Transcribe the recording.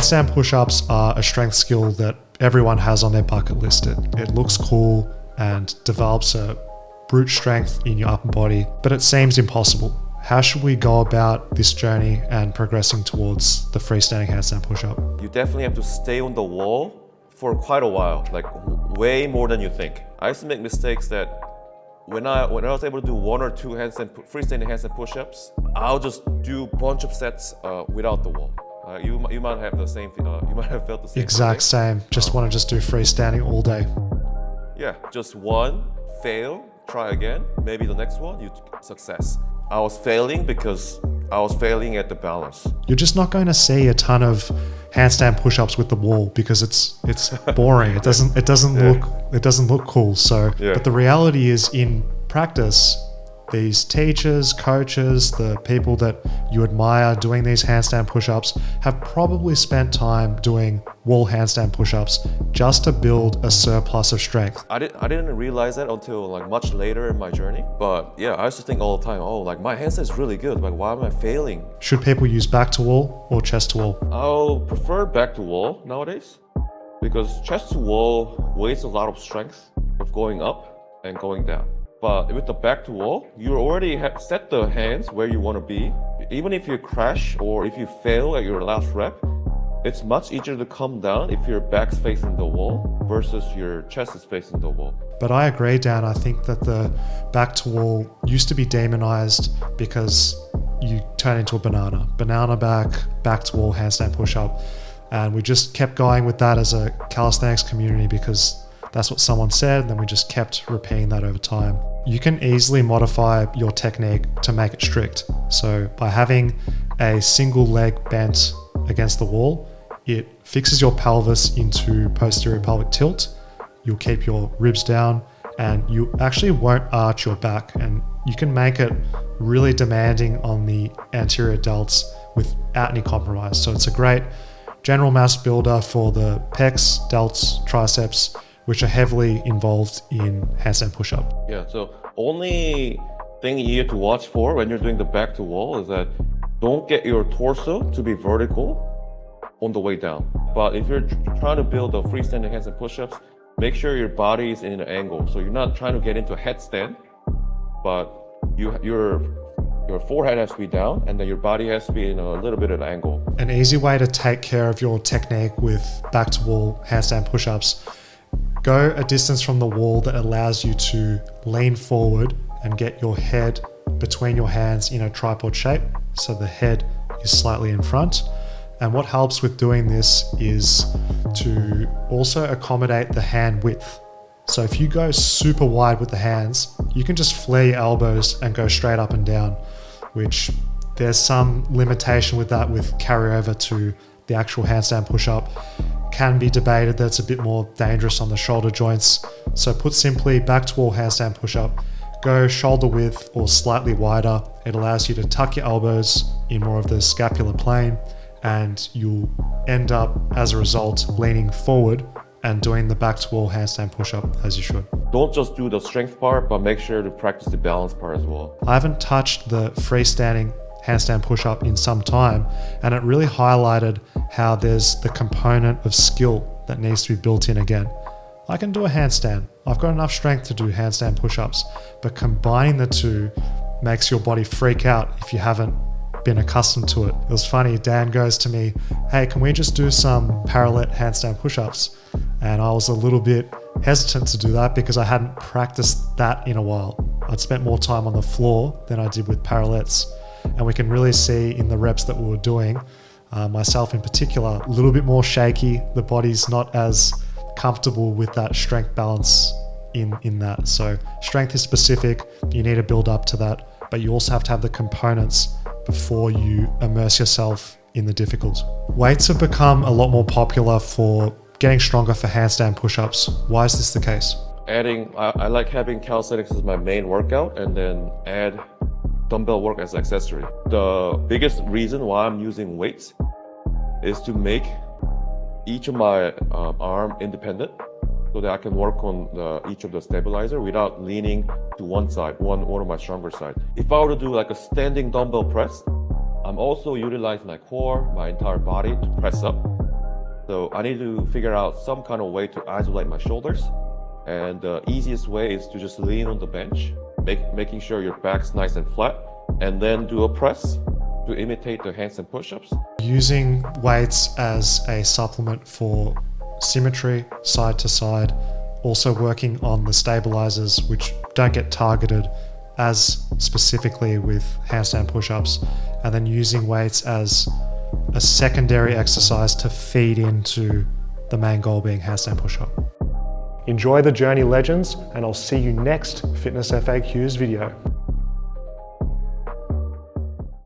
Handstand push-ups are a strength skill that everyone has on their bucket list. It looks cool and develops a brute strength in your upper body, but it seems impossible. How should we go about this journey and progressing towards the freestanding handstand push-up? You definitely have to stay on the wall for quite a while, like way more than you think. I used to make mistakes that when I was able to do 1 or 2 freestanding handstand push-ups, I'll just do a bunch of sets without the wall. You might have the same. You might have felt the same. Exact same. Just want to just do freestanding all day. Yeah, just one, fail, try again. Maybe the next one, you success. I was failing because I was failing at the balance. You're just not going to see a ton of handstand push-ups with the wall because it's boring. It doesn't look cool. So, but the reality is, in practice, these teachers, coaches, the people that you admire doing these handstand push-ups have probably spent time doing wall handstand push-ups just to build a surplus of strength. I didn't realize that until like much later in my journey. But yeah, I used to think all the time, oh, like my handstand is really good. Like, why am I failing? Should people use back to wall or chest to wall? I'll prefer back to wall nowadays because chest to wall wastes a lot of strength of going up and going down. But with the back to wall, you already have set the hands where you want to be. Even if you crash or if you fail at your last rep, it's much easier to come down if your back's facing the wall versus your chest is facing the wall. But I agree, Dan. I think that the back to wall used to be demonized because you turn into a banana. Banana back to wall handstand push-up. And we just kept going with that as a calisthenics community because that's what someone said, and then we just kept repeating that over time. You can easily modify your technique to make it strict. So by having a single leg bent against the wall, it fixes your pelvis into posterior pelvic tilt. You'll keep your ribs down and you actually won't arch your back, and you can make it really demanding on the anterior delts without any compromise. So it's a great general mass builder for the pecs, delts, triceps, which are heavily involved in handstand push-up. Yeah, so only thing you need to watch for when you're doing the back to wall is that don't get your torso to be vertical on the way down. But if you're trying to build a freestanding handstand push-ups, make sure your body is in an angle. So you're not trying to get into a headstand, but your forehead has to be down and then your body has to be in a little bit of an angle. An easy way to take care of your technique with back to wall handstand push-ups: go a distance from the wall that allows you to lean forward and get your head between your hands in a tripod shape, so the head is slightly in front. And what helps with doing this is to also accommodate the hand width. So if you go super wide with the hands, you can just flare your elbows and go straight up and down, which there's some limitation with that with carryover to the actual handstand push-up. Can be debated that it's a bit more dangerous on the shoulder joints. So put simply, back to wall handstand push-up, go shoulder width or slightly wider. It allows you to tuck your elbows in more of the scapular plane, and you'll end up as a result leaning forward and doing the back to wall handstand push-up as you should. Don't just do the strength part, but make sure to practice the balance part as well. I haven't touched the freestanding handstand push-up in some time, and it really highlighted how there's the component of skill that needs to be built in again. I can do a handstand. I've got enough strength to do handstand push-ups, but combining the two makes your body freak out if you haven't been accustomed to it. It was funny, Dan goes to me, hey, can we just do some parallel handstand push-ups? And I was a little bit hesitant to do that because I hadn't practiced that in a while. I'd spent more time on the floor than I did with parallettes. And we can really see in the reps that we were doing, myself in particular, a little bit more shaky. The body's not as comfortable with that strength balance in that. So strength is specific, you need to build up to that, but you also have to have the components before you immerse yourself in the difficult. Weights have become a lot more popular for getting stronger for handstand push-ups. Why is this the case? I like having calisthenics as my main workout and then add dumbbell work as an accessory. The biggest reason why I'm using weights is to make each of my arm independent so that I can work on each of the stabilizer without leaning to one side, one of my stronger side. If I were to do like a standing dumbbell press, I'm also utilizing my core, my entire body to press up. So I need to figure out some kind of way to isolate my shoulders. And the easiest way is to just lean on the bench, making sure your back's nice and flat, and then do a press to imitate the handstand push-ups. Using weights as a supplement for symmetry, side to side, also working on the stabilizers, which don't get targeted as specifically with handstand push-ups, and then using weights as a secondary exercise to feed into the main goal being handstand push-up. Enjoy the journey, legends, and I'll see you next Fitness FAQs video.